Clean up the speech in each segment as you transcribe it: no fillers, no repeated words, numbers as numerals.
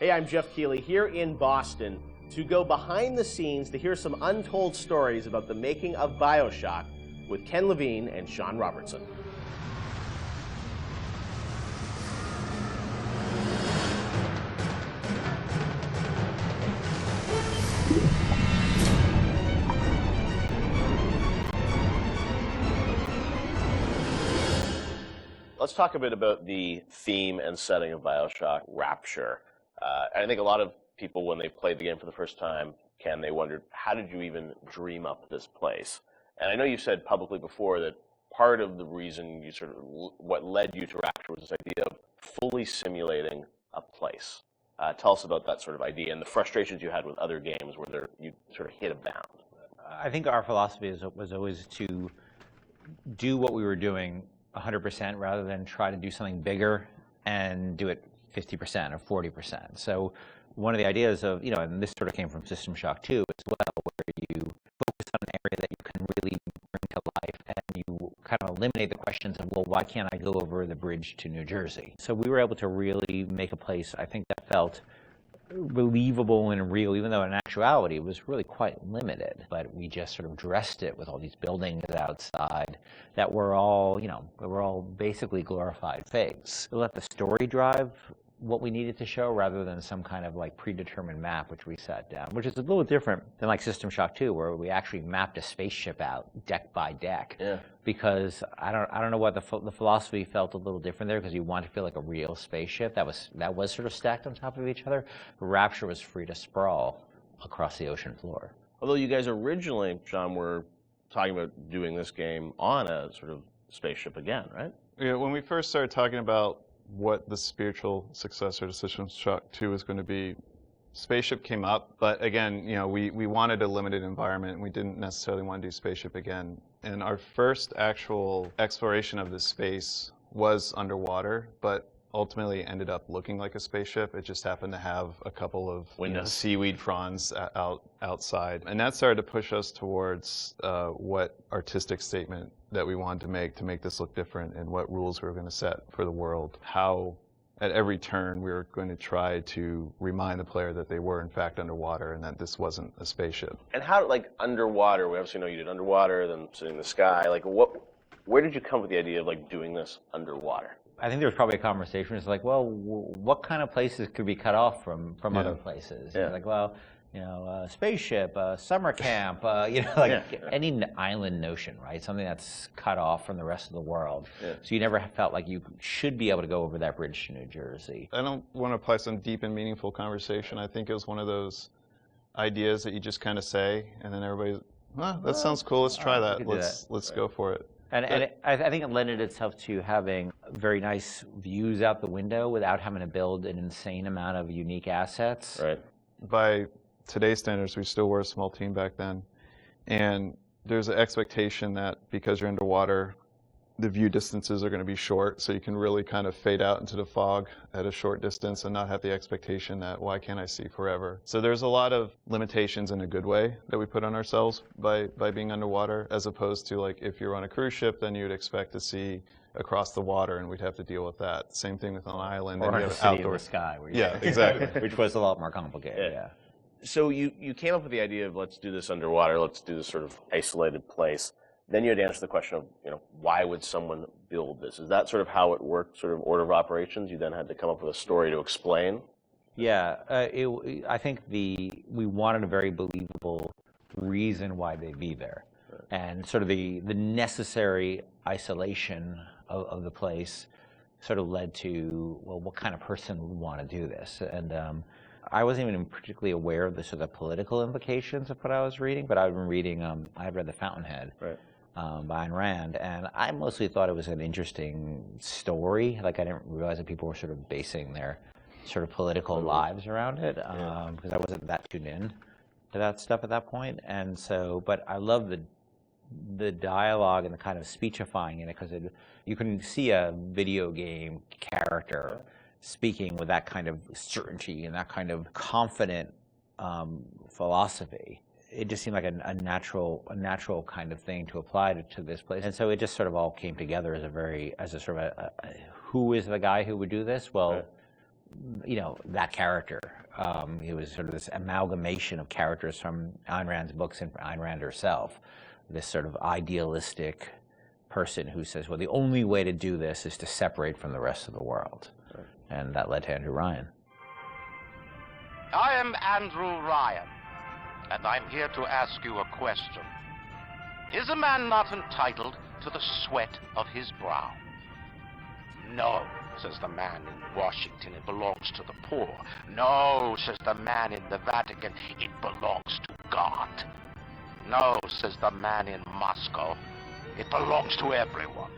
Hey, I'm Jeff Keighley here in Boston to go behind the scenes to hear some untold stories about the making of Bioshock with Ken Levine and Sean Robertson. Let's talk a bit about the theme and setting of Bioshock, Rapture. I think a lot of people, when they played the game for the first time, Ken, they wondered, how did you even dream up this place? And I know you said publicly before that part of the reason you what led you to Rapture was this idea of fully simulating a place. Tell us about that sort of idea and the frustrations you had with other games where you sort of hit a bound. I think our philosophy was always to do what we were doing 100% rather than try to do something bigger and do it 50% or 40%. So one of the ideas of, and this sort of came from System Shock 2 as well, where you focus on an area that you can really bring to life and you kind of eliminate the questions of, well, why can't I go over the bridge to New Jersey? So we were able to really make a place, I think, that felt believable and real, even though in actuality it was really quite limited. But we just sort of dressed it with all these buildings outside that were all, were all basically glorified fakes. Let the story drive what we needed to show rather than some kind of like predetermined map which we set down, which is a little different than like System Shock 2, where we actually mapped a spaceship out deck by deck. Yeah. Because I don't know what the philosophy felt a little different there, because you want to feel like a real spaceship that was sort of stacked on top of each other. Rapture was free to sprawl across the ocean floor. Although you guys originally, Sean, were talking about doing this game on a sort of spaceship again, right? Yeah, when we first started talking about what the spiritual successor to System Shock 2 was going to be, Spaceship came up, but again, we wanted a limited environment, and we didn't necessarily want to do Spaceship again. And our first actual exploration of this space was underwater, but ultimately ended up looking like a spaceship. It just happened to have a couple of seaweed fronds outside. And that started to push us towards what artistic statement that we wanted to make this look different, and what rules we were going to set for the world. How at every turn we were going to try to remind the player that they were in fact underwater and that this wasn't a spaceship. And how, like, underwater, we obviously know you did underwater, then sitting in the sky, like where did you come with the idea of like doing this underwater? I think there was probably a conversation. It's like, well, what kind of places could be cut off from other places? Yeah. Like, well, spaceship, summer camp, any island notion, right? Something that's cut off from the rest of the world. Yeah. So you never felt like you should be able to go over that bridge to New Jersey. I don't want to apply some deep and meaningful conversation. I think it was one of those ideas that you just kind of say, and then everybody's, that sounds cool. Let's try that. Let's go for it. And I think it lended itself to having very nice views out the window without having to build an insane amount of unique assets. Right. By today's standards, we still were a small team back then. And there's an expectation that because you're underwater, the view distances are going to be short, so you can really kind of fade out into the fog at a short distance and not have the expectation that, why can't I see forever? So there's a lot of limitations in a good way that we put on ourselves by being underwater, as opposed to, like, if you're on a cruise ship, then you'd expect to see across the water, and we'd have to deal with that. Same thing with an island. Or a city in the sky. Yeah, exactly. Which was a lot more complicated, yeah. So you came up with the idea of, let's do this underwater, let's do this sort of isolated place. Then you had to answer the question of, why would someone build this? Is that sort of how it worked, sort of order of operations? You then had to come up with a story to explain? Yeah, I think we wanted a very believable reason why they'd be there. Right. And sort of the necessary isolation of the place sort of led to, well, what kind of person would want to do this? And I wasn't even particularly aware of the sort of political implications of what I was reading, but I've been reading, I had read The Fountainhead. Right. By Ayn Rand, and I mostly thought it was an interesting story. Like, I didn't realize that people were sort of basing their sort of political lives around it, because I wasn't that tuned in to that stuff at that point. And so, but I love the dialogue and the kind of speechifying in it, because you can see a video game character speaking with that kind of certainty and that kind of confident philosophy. It just seemed like a natural kind of thing to apply to this place. And so it just sort of all came together as a sort of who is the guy who would do this? Well, that character. It was sort of this amalgamation of characters from Ayn Rand's books and from Ayn Rand herself. This sort of idealistic person who says, well, the only way to do this is to separate from the rest of the world. Right. And that led to Andrew Ryan. I am Andrew Ryan, and I'm here to ask you a question. Is a man not entitled to the sweat of his brow? No, says the man in Washington, it belongs to the poor. No, says the man in the Vatican, it belongs to God. No, says the man in Moscow, it belongs to everyone.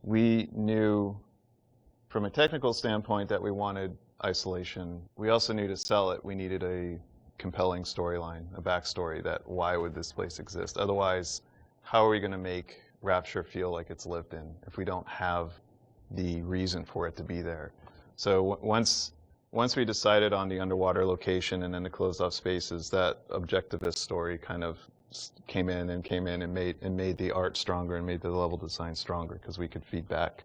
We knew from a technical standpoint that we wanted isolation. We also knew to sell it, we needed a compelling storyline, a backstory that why would this place exist? Otherwise, how are we going to make Rapture feel like it's lived in if we don't have the reason for it to be there? So once we decided on the underwater location and then the closed off spaces, that objectivist story kind of came in and made the art stronger and made the level design stronger because we could feed back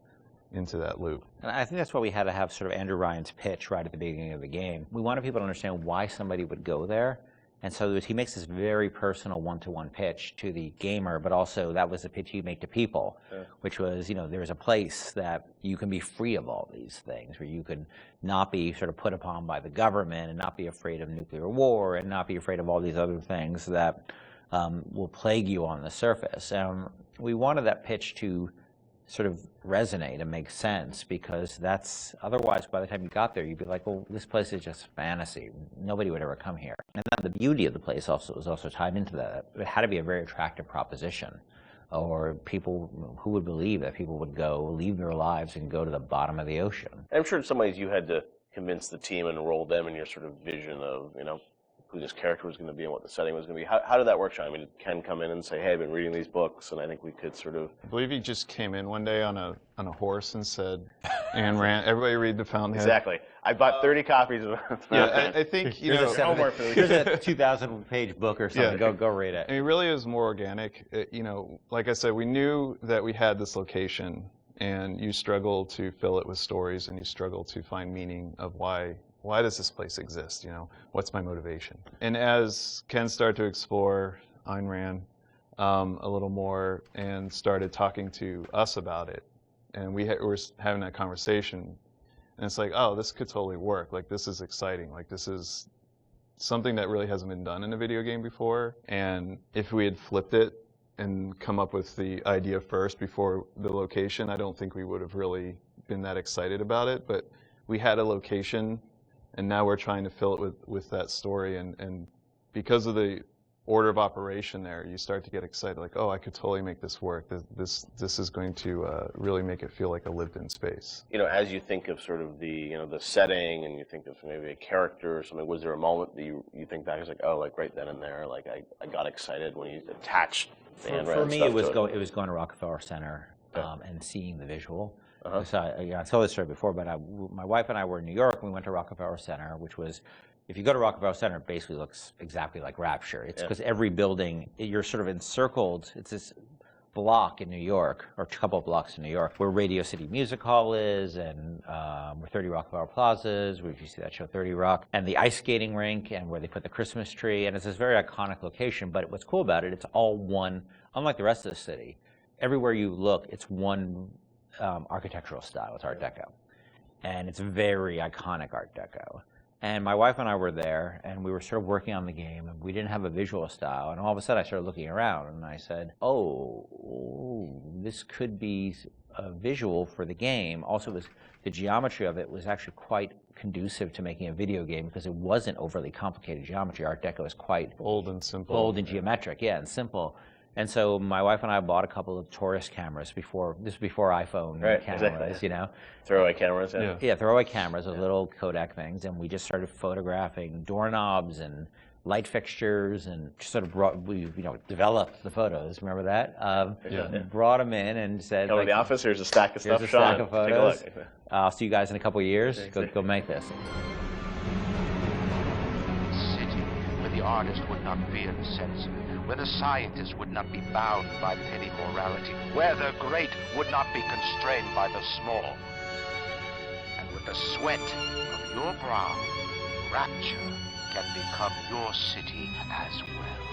into that loop. And I think that's why we had to have sort of Andrew Ryan's pitch right at the beginning of the game. We wanted people to understand why somebody would go there. And so he makes this very personal one-to-one pitch to the gamer, but also that was the pitch he'd make to people, which was, there's a place that you can be free of all these things, where you can not be sort of put upon by the government and not be afraid of nuclear war and not be afraid of all these other things that will plague you on the surface. We wanted that pitch to sort of resonate and make sense, because that's, otherwise by the time you got there you'd be like, well, this place is just fantasy, nobody would ever come here. And then the beauty of the place was also tied into that. It had to be a very attractive proposition, or people who would believe that people would go leave their lives and go to the bottom of the ocean. I'm sure in some ways you had to convince the team and enroll them in your sort of vision of who this character was going to be and what the setting was going to be. How did that work, Sean? I mean, did Ken come in and say, hey, I've been reading these books, and I think we could sort of... I believe he just came in one day on a horse and said, Ayn Rand, everybody read The Fountainhead. Exactly. I bought 30 copies of it. Yeah, I think, here's a 2,000-page book or something. Yeah. Go read it. And it really is more organic. Like I said, we knew that we had this location, and you struggle to fill it with stories, and you struggle to find meaning of why does this place exist? What's my motivation? And as Ken started to explore Ayn Rand a little more and started talking to us about it, and we were having that conversation, and it's like, oh, this could totally work. Like, this is exciting. Like, this is something that really hasn't been done in a video game before. And if we had flipped it and come up with the idea first before the location, I don't think we would have really been that excited about it. But we had a location, and now we're trying to fill it with that story, and because of the order of operation there, you start to get excited, like, oh, I could totally make this work. This is going to really make it feel like a lived-in space. As you think of sort of the the setting, and you think of maybe a character or something, was there a moment that you think back, it's like, oh, like right then and there, like I got excited when you attached the Ayn Rand For me, it was going to Rockefeller Center and seeing the visual. So I told this story before, but my wife and I were in New York, and we went to Rockefeller Center, which was, if you go to Rockefeller Center, it basically looks exactly like Rapture. It's because every building, you're sort of encircled. It's this block in New York, or a couple of blocks in New York, where Radio City Music Hall is, and where 30 Rockefeller Plaza is, where you see that show 30 Rock, and the ice skating rink, and where they put the Christmas tree, and it's this very iconic location. But what's cool about it, it's all one, unlike the rest of the city. Everywhere you look, it's one architectural style. It's Art Deco. And it's very iconic Art Deco. And my wife and I were there, and we were sort of working on the game, and we didn't have a visual style. And all of a sudden, I started looking around, and I said, oh, this could be a visual for the game. Also, the geometry of it was actually quite conducive to making a video game, because it wasn't overly complicated geometry. Art Deco is quite bold and simple. Bold and geometric, and simple. And so my wife and I bought a couple of tourist cameras this was before iPhone cameras, exactly. Throwaway cameras, yeah, throwaway cameras, those little Kodak things, and we just started photographing doorknobs and light fixtures, and just sort of developed the photos. Remember that? Brought them in and said, come to the office, here's a stack of stuff, here's a stack of photos. Take a look. I'll see you guys in a couple of years. Go make this. City where the artist would not fear the censor, where the scientist would not be bound by petty morality, where the great would not be constrained by the small, and where With the sweat of your brow, Rapture can become your city as well.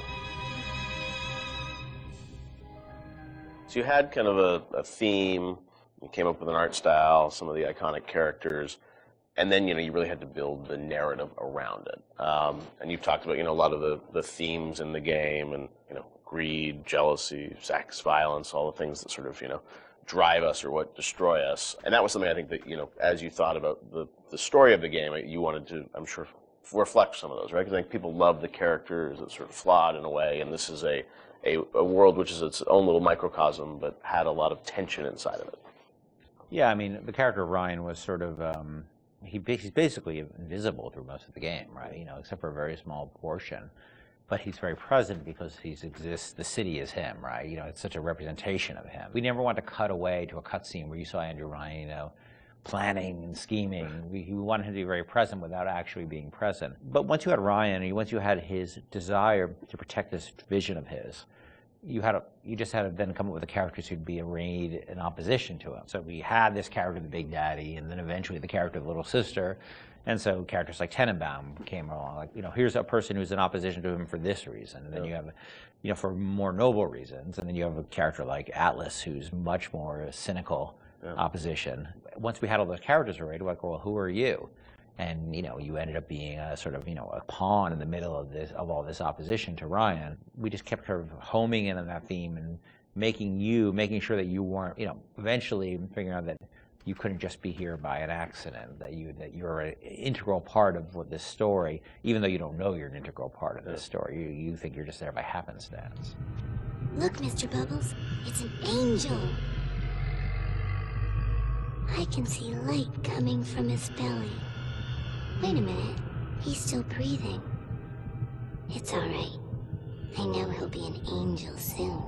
So you had kind of a theme, you came up with an art style, some of the iconic characters, and then, you really had to build the narrative around it. And you've talked about, a lot of the themes in the game and, greed, jealousy, sex, violence, all the things that sort of, drive us or what destroy us. And that was something I think that, as you thought about the story of the game, you wanted to, I'm sure, reflect some of those, right? Because I think people love the characters that sort of flawed in a way, and this is a world which is its own little microcosm, but had a lot of tension inside of it. Yeah, I mean, the character of Ryan was sort of, he's basically invisible through most of the game, right? Except for a very small portion. But he's very present because he exists, the city is him, right? It's such a representation of him. We never want to cut away to a cutscene where you saw Andrew Ryan, planning and scheming. We wanted him to be very present without actually being present. But once you had Ryan, and once you had his desire to protect this vision of his, you just had to then come up with the characters who'd be arrayed in opposition to him. So we had this character, the Big Daddy, and then eventually the character of the Little Sister. And so characters like Tenenbaum came along, like, here's a person who's in opposition to him for this reason. And then you have, for more noble reasons. And then you have a character like Atlas, who's much more cynical opposition. Once we had all those characters arrayed, we're like, well, who are you? And, you ended up being a sort of, a pawn in the middle of all this opposition to Ryan. We just kept sort of homing in on that theme and making sure that you weren't, eventually figuring out that you couldn't just be here by an accident, that you're an integral part of this story, even though you don't know you're an integral part of this story. You think you're just there by happenstance. Look, Mr. Bubbles, it's an angel. I can see light coming from his belly. Wait a minute, he's still breathing. It's all right. I know he'll be an angel soon.